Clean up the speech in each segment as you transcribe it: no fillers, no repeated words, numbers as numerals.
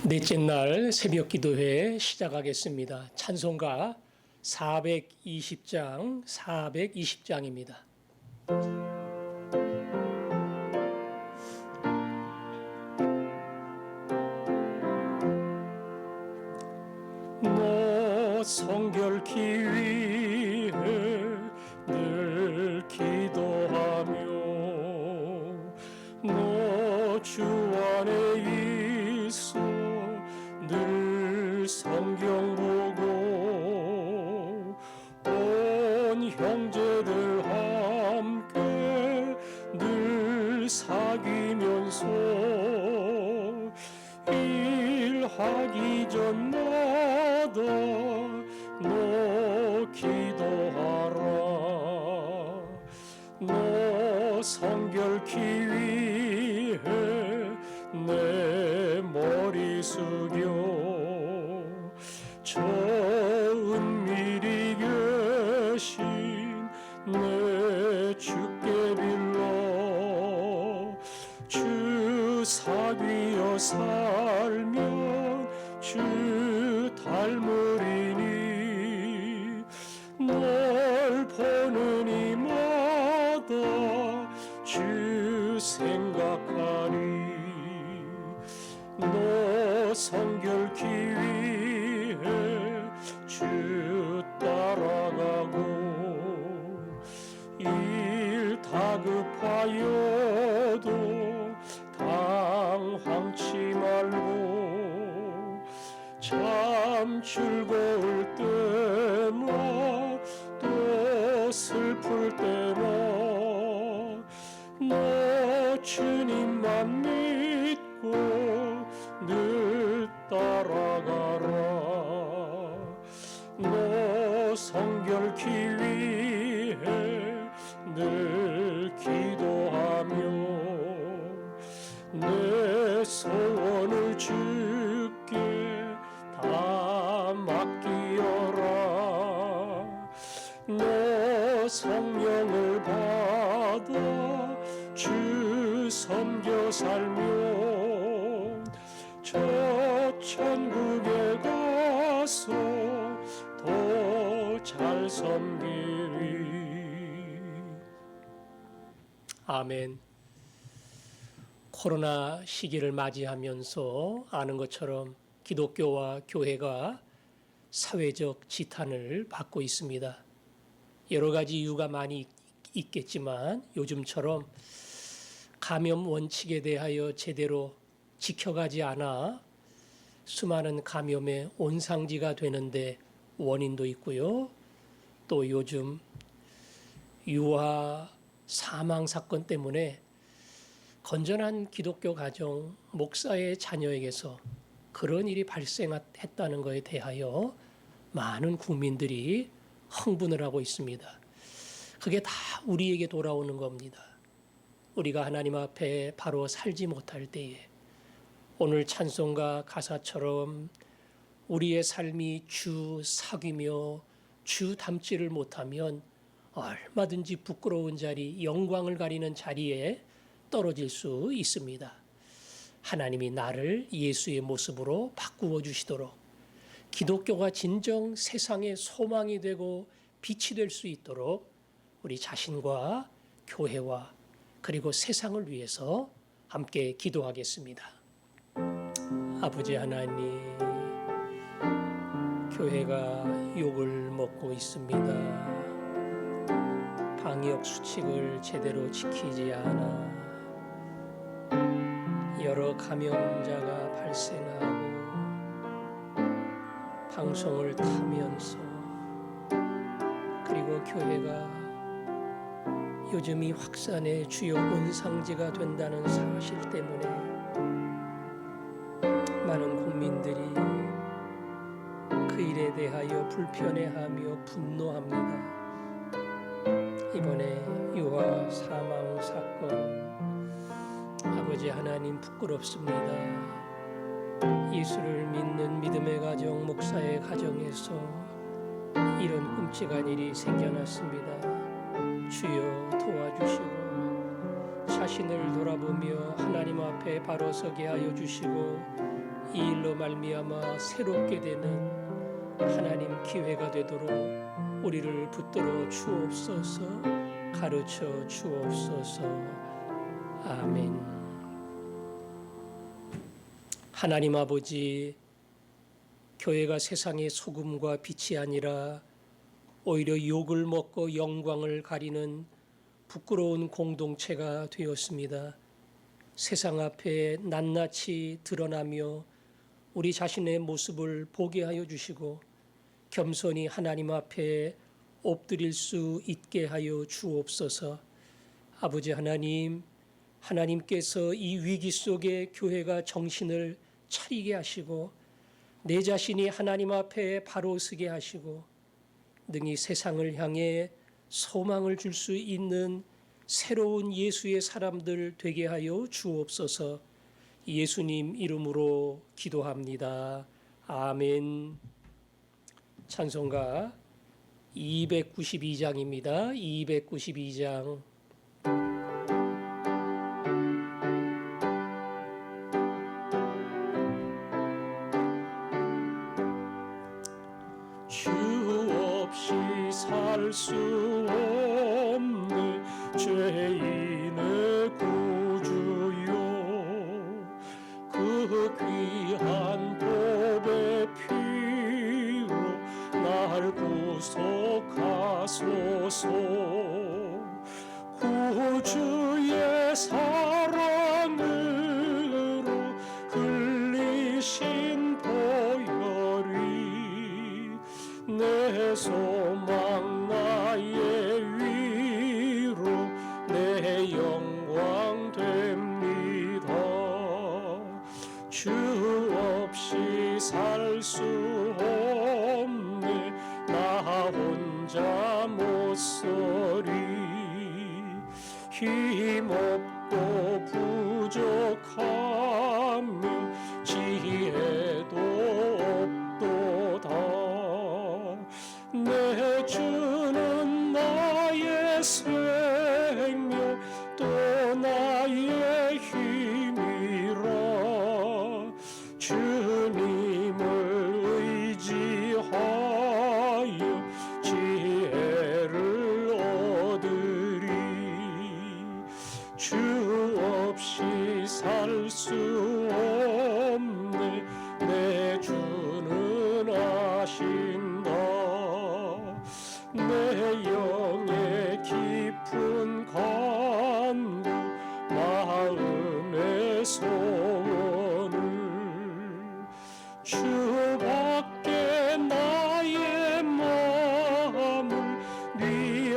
넷째 날 새벽 기도회 시작하겠습니다. 찬송가 420장, 420장입니다. 너 성결케 위해 늘 기도하며 너 주 안에 있어 늘 성경 보고 온 형제들 함께 늘 사귀면서 일하기 전마다 너 기도하라. 너 성결케 위해 내 머리 숙여 저 은밀히 계신 내 주께 빌러 주 사귀어 살면 주 닮으리니 널 보는 이마다 주 생각하니 너 성결케 위해 주 따라가고 일 다급하여도 당황치 말고 참 즐거울 때나 또 슬플 때나 너 주님만 믿고 늘 따라가라. 너 성결케 위해 늘 기도하며 내 소원을 주께 다 맡기어라. 너 성령을 받아 주 섬겨 살면 저 천국에 가서 더 잘 섬기리. 아멘. 코로나 시기를 맞이하면서 아는 것처럼 기독교와 교회가 사회적 지탄을 받고 있습니다. 여러 가지 이유가 많이 있겠지만 요즘처럼 감염 원칙에 대하여 제대로 지켜가지 않아 수많은 감염의 온상지가 되는데 원인도 있고요. 또 요즘 유아 사망 사건 때문에 건전한 기독교 가정 목사의 자녀에게서 그런 일이 발생했다는 것에 대하여 많은 국민들이 흥분을 하고 있습니다. 그게 다 우리에게 돌아오는 겁니다. 우리가 하나님 앞에 바로 살지 못할 때에 오늘 찬송가 가사처럼 우리의 삶이 주 사귀며 주 닮지를 못하면 얼마든지 부끄러운 자리, 영광을 가리는 자리에 떨어질 수 있습니다. 하나님이 나를 예수의 모습으로 바꾸어 주시도록 기독교가 진정 세상의 소망이 되고 빛이 될 수 있도록 우리 자신과 교회와 그리고 세상을 위해서 함께 기도하겠습니다. 아버지 하나님, 교회가 욕을 먹고 있습니다. 방역 수칙을 제대로 지키지 않아 여러 감염자가 발생하고 방송을 타면서 그리고 교회가 요즘 이 확산의 주요 온상지가 된다는 사실 때문에 많은 국민들이 그 일에 대하여 불편해하며 분노합니다. 이번에 유아 사망 사건 아버지 하나님 부끄럽습니다. 예수를 믿는 믿음의 가정, 목사의 가정에서 이런 끔찍한 일이 생겨났습니다. 주여 도와주시고 자신을 돌아보며 하나님 앞에 바로 서게 하여 주시고 이 일로 말미암아 새롭게 되는 하나님 기회가 되도록 우리를 붙들어 주옵소서. 가르쳐 주옵소서. 아멘. 하나님 아버지, 교회가 세상의 소금과 빛이 아니라 오히려 욕을 먹고 영광을 가리는 부끄러운 공동체가 되었습니다. 세상 앞에 낱낱이 드러나며 우리 자신의 모습을 보게 하여 주시고 겸손히 하나님 앞에 엎드릴 수 있게 하여 주옵소서. 아버지 하나님, 하나님께서 이 위기 속에 교회가 정신을 차리게 하시고 내 자신이 하나님 앞에 바로 서게 하시고 능히 세상을 향해 소망을 줄 수 있는 새로운 예수의 사람들 되게 하여 주옵소서. 예수님 이름으로 기도합니다. 아멘. 찬송가 292장입니다. 292장. 주 없이 살 수 없네 죄인의 구주요, 그 귀한 보배 피로 날 구속하소서. 구주의 사랑으로 흘리신 보혈이 내 소망 나의 위로 내 영광 됩니다. 주 없이 살 수 없네 나 혼자 못 서리. 힘없고 부족하며 지혜도 없도다. 내 주는 나의 생명 또 나의 힘이라. 주님을 의지하여 지혜를 얻으리. 주 없이 살 수 없네 내 주는 아신다. 내 영의 깊은 간구 마음의 소원을 주밖에 나의 마음을 네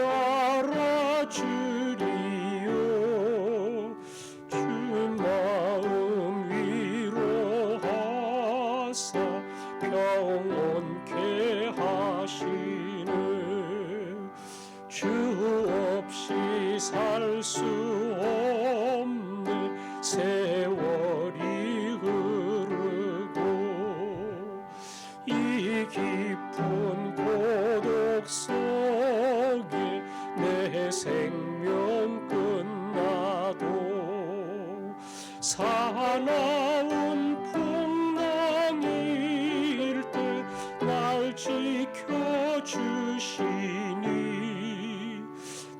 알아주리요. 주 마음 위로하사 평온케 하시네. 주 없이 살 수 없네 세월이 흐르고 이 깊은 고독 속에 내 생명 끝나도 사나운 풍랑일 때 날 지켜주시니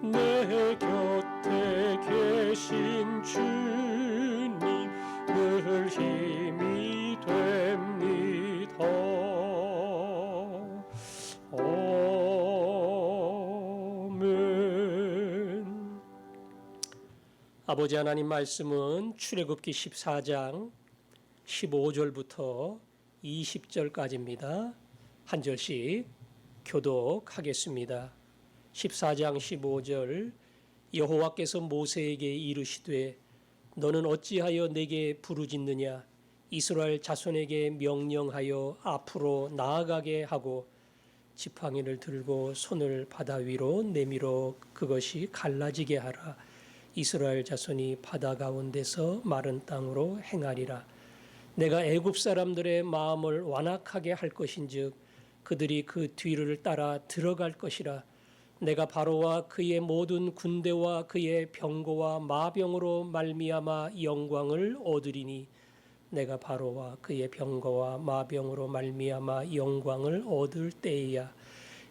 내 곁에 계신 주님 늘 힘이 됩니다. 아멘. 아버지 하나님 말씀은 출애굽기 14장 15절부터 20절까지입니다. 한 절씩 교독하겠습니다. 14장 15절. 여호와께서 모세에게 이르시되 너는 어찌하여 내게 부르짖느냐. 이스라엘 자손에게 명령하여 앞으로 나아가게 하고 지팡이를 들고 손을 바다 위로 내밀어 그것이 갈라지게 하라. 이스라엘 자손이 바다 가운데서 마른 땅으로 행하리라. 내가 애굽 사람들의 마음을 완악하게 할 것인즉 그들이 그 뒤를 따라 들어갈 것이라. 내가 바로와 그의 모든 군대와 그의 병거와 마병으로 말미암아 영광을 얻으리니 내가 바로와 그의 병거와 마병으로 말미암아 영광을 얻을 때에야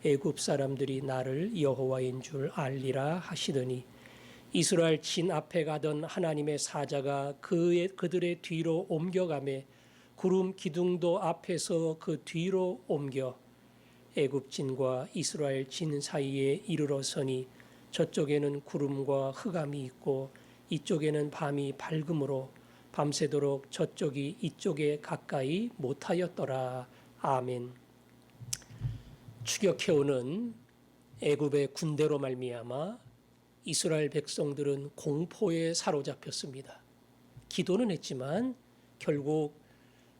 애굽 사람들이 나를 여호와인 줄 알리라 하시더니 이스라엘 진 앞에 가던 하나님의 사자가 그들의 뒤로 옮겨가매 구름 기둥도 앞에서 그 뒤로 옮겨 애굽 진과 이스라엘 진 사이에 이르러서니 저쪽에는 구름과 흑암이 있고 이쪽에는 밤이 밝음으로 밤새도록 저쪽이 이쪽에 가까이 못하였더라. 아멘. 추격해오는 애굽의 군대로 말미암아 이스라엘 백성들은 공포에 사로잡혔습니다. 기도는 했지만 결국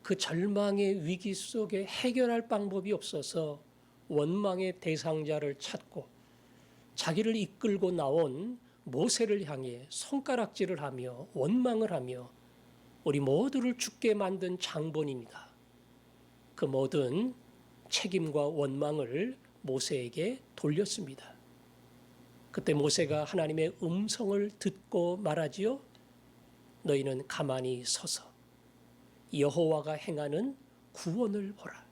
그 절망의 위기 속에 해결할 방법이 없어서 원망의 대상자를 찾고 자기를 이끌고 나온 모세를 향해 손가락질을 하며 원망을 하며 우리 모두를 죽게 만든 장본입니다. 그 모든 책임과 원망을 모세에게 돌렸습니다. 그때 모세가 하나님의 음성을 듣고 말하지요. 너희는 가만히 서서 여호와가 행하는 구원을 보라.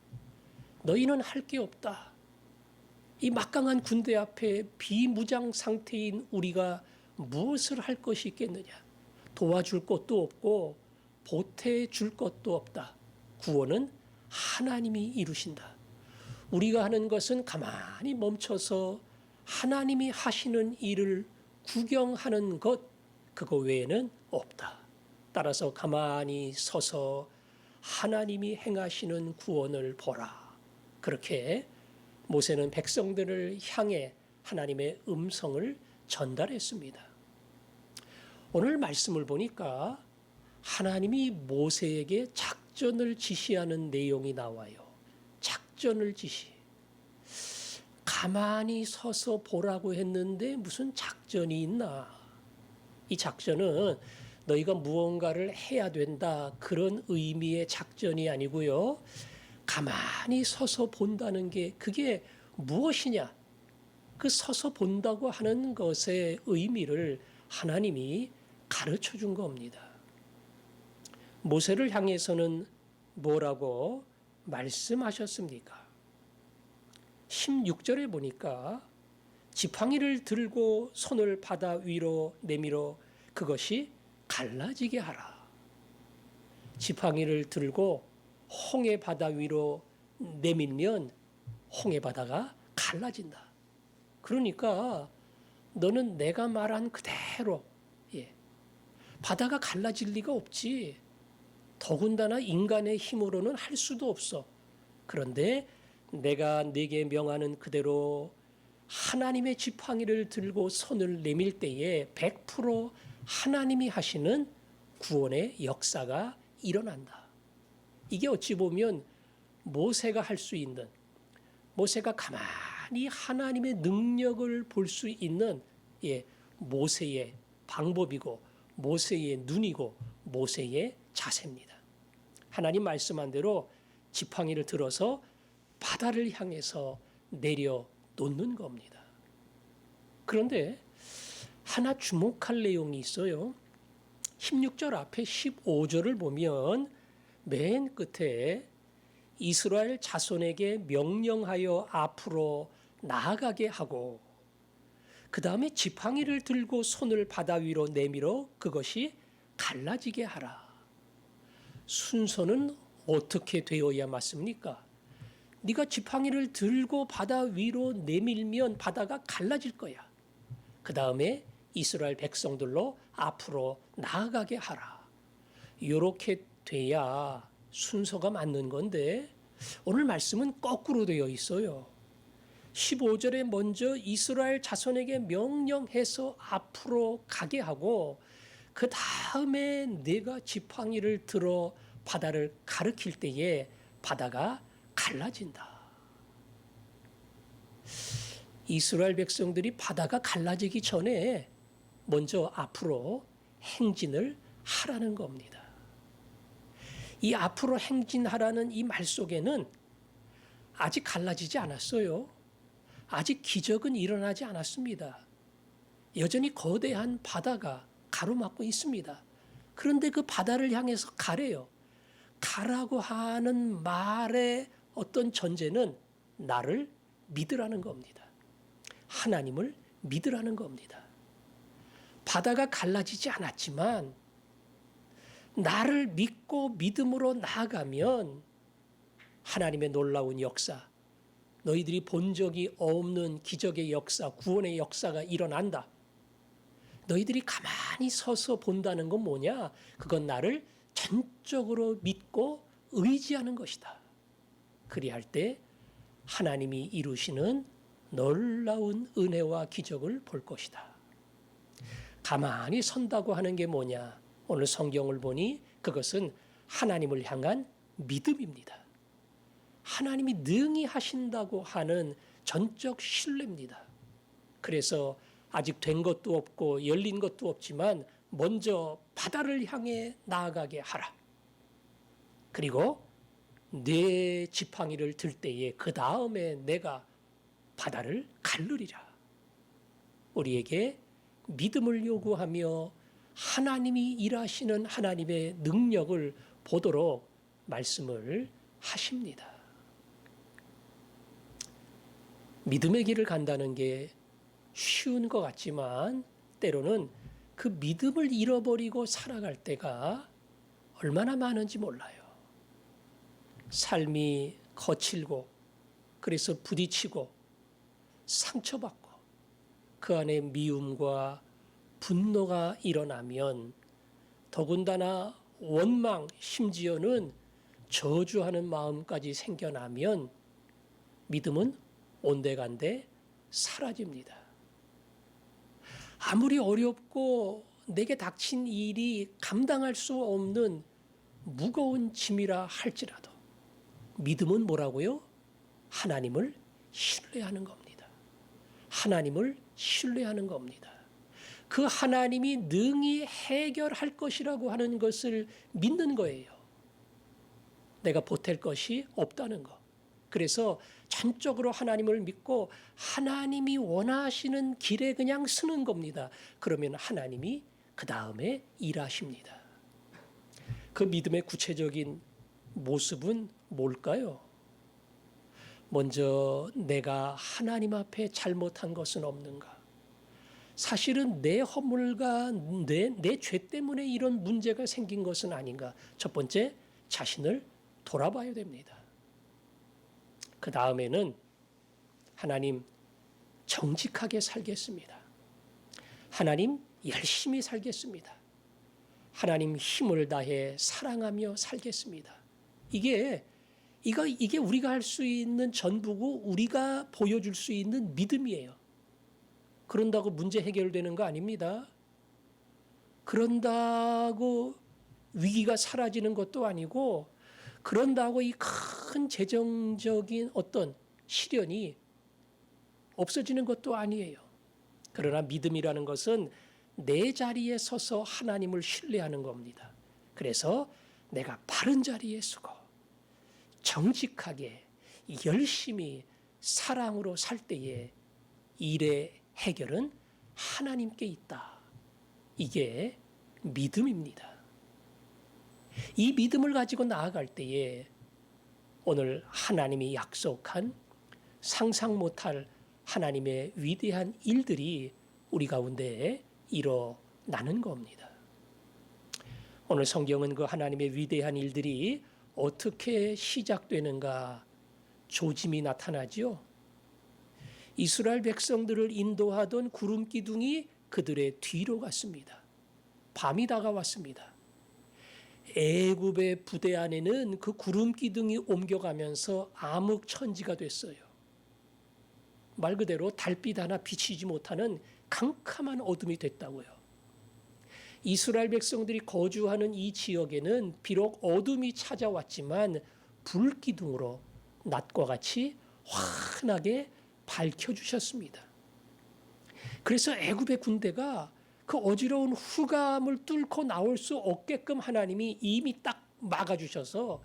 너희는 할 게 없다. 이 막강한 군대 앞에 비무장 상태인 우리가 무엇을 할 것이 있겠느냐. 도와줄 것도 없고 보태줄 것도 없다. 구원은 하나님이 이루신다. 우리가 하는 것은 가만히 멈춰서 하나님이 하시는 일을 구경하는 것, 그거 외에는 없다. 따라서 가만히 서서 하나님이 행하시는 구원을 보라. 그렇게 모세는 백성들을 향해 하나님의 음성을 전달했습니다. 오늘 말씀을 보니까 하나님이 모세에게 작전을 지시하는 내용이 나와요. 작전을 지시. 가만히 서서 보라고 했는데 무슨 작전이 있나? 이 작전은 너희가 무언가를 해야 된다, 그런 의미의 작전이 아니고요. 가만히 서서 본다는 게 그게 무엇이냐? 그 서서 본다고 하는 것의 의미를 하나님이 가르쳐 준 겁니다. 모세를 향해서는 뭐라고 말씀하셨습니까? 16절에 보니까 지팡이를 들고 손을 바다 위로 내밀어 그것이 갈라지게 하라. 지팡이를 들고 홍해 바다 위로 내밀면 홍해 바다가 갈라진다. 그러니까 너는 내가 말한 그대로 바다가 갈라질 리가 없지. 더군다나 인간의 힘으로는 할 수도 없어. 그런데 내가 네게 명하는 그대로 하나님의 지팡이를 들고 손을 내밀 때에 100% 하나님이 하시는 구원의 역사가 일어난다. 이게 어찌 보면 모세가 할 수 있는, 모세가 가만히 하나님의 능력을 볼 수 있는 모세의 방법이고 모세의 눈이고 모세의 자세입니다. 하나님 말씀한 대로 지팡이를 들어서 바다를 향해서 내려놓는 겁니다. 그런데 하나 주목할 내용이 있어요. 16절 앞에 15절을 보면 맨 끝에 이스라엘 자손에게 명령하여 앞으로 나아가게 하고 그 다음에 지팡이를 들고 손을 바다 위로 내밀어 그것이 갈라지게 하라. 순서는 어떻게 되어야 맞습니까? 네가 지팡이를 들고 바다 위로 내밀면 바다가 갈라질 거야. 그 다음에 이스라엘 백성들로 앞으로 나아가게 하라. 이렇게 돼야 순서가 맞는 건데 오늘 말씀은 거꾸로 되어 있어요. 15절에 먼저 이스라엘 자손에게 명령해서 앞으로 가게 하고 그 다음에 내가 지팡이를 들어 바다를 가리킬 때에 바다가 갈라진다. 이스라엘 백성들이 바다가 갈라지기 전에 먼저 앞으로 행진을 하라는 겁니다. 이 앞으로 행진하라는 이 말 속에는 아직 갈라지지 않았어요. 아직 기적은 일어나지 않았습니다. 여전히 거대한 바다가 가로막고 있습니다. 그런데 그 바다를 향해서 가래요. 가라고 하는 말의 어떤 전제는 나를 믿으라는 겁니다. 하나님을 믿으라는 겁니다. 바다가 갈라지지 않았지만 나를 믿고 믿음으로 나아가면 하나님의 놀라운 역사, 너희들이 본 적이 없는 기적의 역사, 구원의 역사가 일어난다. 너희들이 가만히 서서 본다는 건 뭐냐? 그건 나를 전적으로 믿고 의지하는 것이다. 그리할 때 하나님이 이루시는 놀라운 은혜와 기적을 볼 것이다. 가만히 선다고 하는 게 뭐냐? 오늘 성경을 보니 그것은 하나님을 향한 믿음입니다. 하나님이 능히 하신다고 하는 전적 신뢰입니다. 그래서 아직 된 것도 없고 열린 것도 없지만 먼저 바다를 향해 나아가게 하라. 그리고 내 지팡이를 들 때에 그 다음에 내가 바다를 가르리라. 우리에게 믿음을 요구하며 하나님이 일하시는 하나님의 능력을 보도록 말씀을 하십니다. 믿음의 길을 간다는 게 쉬운 것 같지만 때로는 그 믿음을 잃어버리고 살아갈 때가 얼마나 많은지 몰라요. 삶이 거칠고 그래서 부딪히고 상처받고 그 안에 미움과 분노가 일어나면 더군다나 원망 심지어는 저주하는 마음까지 생겨나면 믿음은 온데간데 사라집니다. 아무리 어렵고 내게 닥친 일이 감당할 수 없는 무거운 짐이라 할지라도 믿음은 뭐라고요? 하나님을 신뢰하는 겁니다. 하나님을 신뢰하는 겁니다. 그 하나님이 능히 해결할 것이라고 하는 것을 믿는 거예요. 내가 보탤 것이 없다는 거. 그래서 전적으로 하나님을 믿고 하나님이 원하시는 길에 그냥 서는 겁니다. 그러면 하나님이 그 다음에 일하십니다. 그 믿음의 구체적인 모습은 뭘까요? 먼저 내가 하나님 앞에 잘못한 것은 없는가? 사실은 내 허물과 내 죄 때문에 이런 문제가 생긴 것은 아닌가? 첫 번째, 자신을 돌아봐야 됩니다. 그 다음에는 하나님 정직하게 살겠습니다. 하나님 열심히 살겠습니다. 하나님 힘을 다해 사랑하며 살겠습니다. 이게 우리가 할 수 있는 전부고 우리가 보여줄 수 있는 믿음이에요. 그런다고 문제 해결되는 거 아닙니다. 그런다고 위기가 사라지는 것도 아니고 그런다고 이 큰 재정적인 어떤 시련이 없어지는 것도 아니에요. 그러나 믿음이라는 것은 내 자리에 서서 하나님을 신뢰하는 겁니다. 그래서 내가 바른 자리에 서고 정직하게 열심히 사랑으로 살 때에 일의 해결은 하나님께 있다. 이게 믿음입니다. 이 믿음을 가지고 나아갈 때에 오늘 하나님이 약속한 상상 못할 하나님의 위대한 일들이 우리 가운데 일어나는 겁니다. 오늘 성경은 그 하나님의 위대한 일들이 어떻게 시작되는가 조짐이 나타나죠. 이스라엘 백성들을 인도하던 구름 기둥이 그들의 뒤로 갔습니다. 밤이 다가왔습니다. 애굽의 부대 안에는 그 구름 기둥이 옮겨가면서 암흑천지가 됐어요. 말 그대로 달빛 하나 비치지 못하는 캄캄한 어둠이 됐다고요. 이스라엘 백성들이 거주하는 이 지역에는 비록 어둠이 찾아왔지만 불기둥으로 낮과 같이 환하게 밝혀주셨습니다. 그래서 애굽의 군대가 그 어지러운 흑암을 뚫고 나올 수 없게끔 하나님이 이미 딱 막아주셔서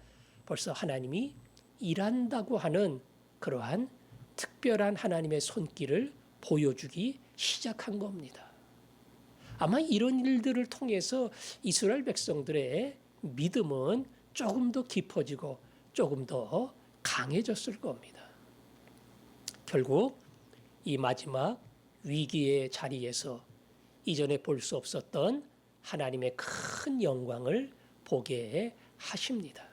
벌써 하나님이 일한다고 하는 그러한 특별한 하나님의 손길을 보여주기 시작한 겁니다. 아마 이런 일들을 통해서 이스라엘 백성들의 믿음은 조금 더 깊어지고 조금 더 강해졌을 겁니다. 결국 이 마지막 위기의 자리에서 이전에 볼 수 없었던 하나님의 큰 영광을 보게 하십니다.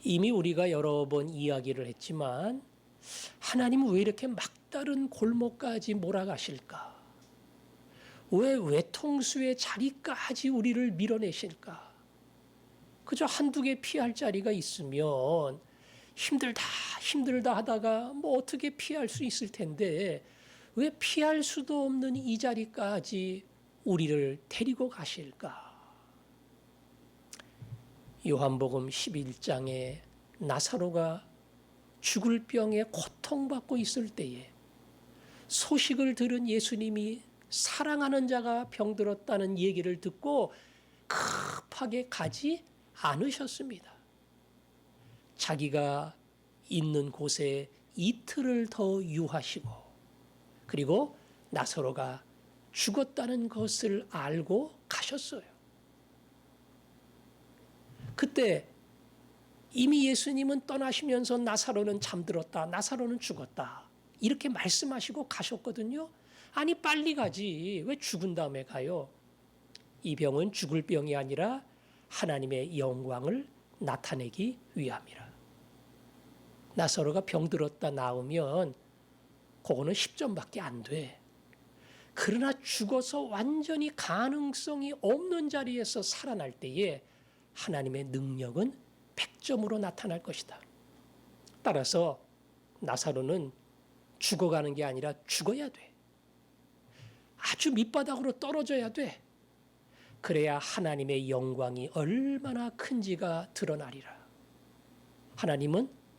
이미 우리가 여러 번 이야기를 했지만 하나님은 왜 이렇게 막다른 골목까지 몰아가실까? 왜 외통수의 자리까지 우리를 밀어내실까? 그저 한두 개 피할 자리가 있으면 힘들다 하다가 뭐 어떻게 피할 수 있을 텐데 왜 피할 수도 없는 이 자리까지 우리를 데리고 가실까? 요한복음 11장에 나사로가 죽을 병에 고통받고 있을 때에 소식을 들은 예수님이 사랑하는 자가 병들었다는 얘기를 듣고 급하게 가지 않으셨습니다. 자기가 있는 곳에 이틀을 더 유하시고 그리고 나사로가 죽었다는 것을 알고 가셨어요. 그때 이미 예수님은 떠나시면서 나사로는 잠들었다. 나사로는 죽었다. 이렇게 말씀하시고 가셨거든요. 아니 빨리 가지. 왜 죽은 다음에 가요? 이 병은 죽을 병이 아니라 하나님의 영광을 나타내기 위함이라. 나사로가 병들었다 나오면 그거는 10점밖에 안 돼. 그러나 죽어서 완전히 가능성이 없는 자리에서 살아날 때에 하나님의 능력은 100점으로 나타날 것이다. 따라서 나사로는 죽어가는 게 아니라 죽어야 돼. 아주 밑바닥으로 떨어져야 돼. 그래야 하나님의 영광이 얼마나 큰지가 드러나리라.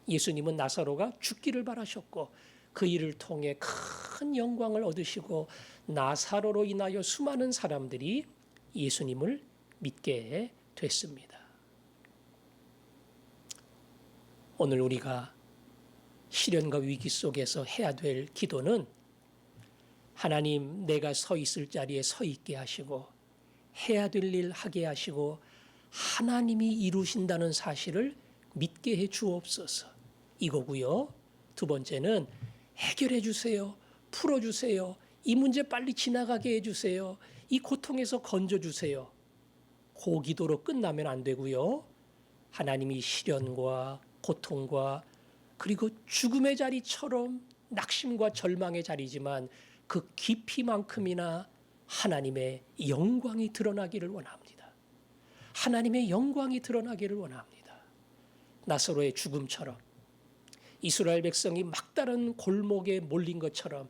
예수님은 나사로가 죽기를 바라셨고 그 일을 통해 큰 영광을 얻으시고 나사로로 인하여 수많은 사람들이 예수님을 믿게 됐습니다. 오늘 우리가 시련과 위기 속에서 해야 될 기도는 하나님 내가 서 있을 자리에 서 있게 하시고 해야 될 일 하게 하시고 하나님이 이루신다는 사실을 믿게 해 주옵소서. 이거고요. 두 번째는 해결해 주세요. 풀어 주세요. 이 문제 빨리 지나가게 해 주세요. 이 고통에서 건져 주세요. 그 기도로 끝나면 안 되고요. 하나님이 시련과 고통과 그리고 죽음의 자리처럼 낙심과 절망의 자리지만 그 깊이만큼이나 하나님의 영광이 드러나기를 원합니다. 하나님의 영광이 드러나기를 원합니다. 나사로의 죽음처럼 이스라엘 백성이 막다른 골목에 몰린 것처럼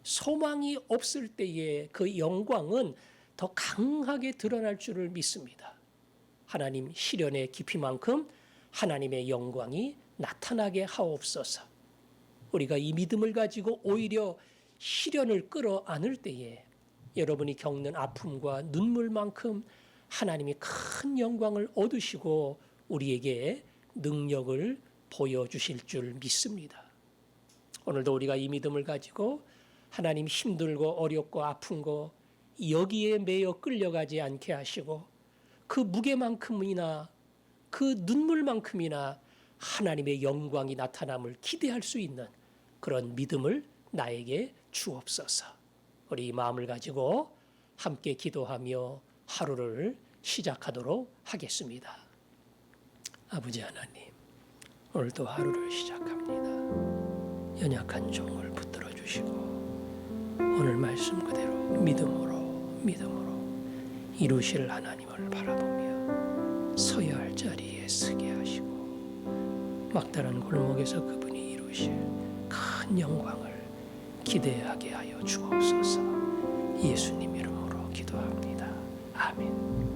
소망이 없을 때에 그 영광은 더 강하게 드러날 줄을 믿습니다. 하나님 시련의 깊이만큼 하나님의 영광이 나타나게 하옵소서. 우리가 이 믿음을 가지고 오히려 시련을 끌어안을 때에 여러분이 겪는 아픔과 눈물만큼 하나님이 큰 영광을 얻으시고 우리에게 능력을 보여주실 줄 믿습니다. 오늘도 우리가 이 믿음을 가지고 하나님 힘들고 어렵고 아픈 거 여기에 매여 끌려가지 않게 하시고 그 무게만큼이나 그 눈물만큼이나 하나님의 영광이 나타남을 기대할 수 있는 그런 믿음을 나에게 주옵소서. 우리 이 마음을 가지고 함께 기도하며 하루를 시작하도록 하겠습니다. 아버지 하나님, 오늘도 하루를 시작합니다. 연약한 종을 붙들어 주시고 오늘 말씀 그대로 믿음으로 이루실 하나님을 바라보며 서야 할 자리에 서게 하시고 막다른 골목에서 그분이 이루실 큰 영광을 기대하게 하여 주옵소서. 예수님 이름으로 기도합니다. 아멘.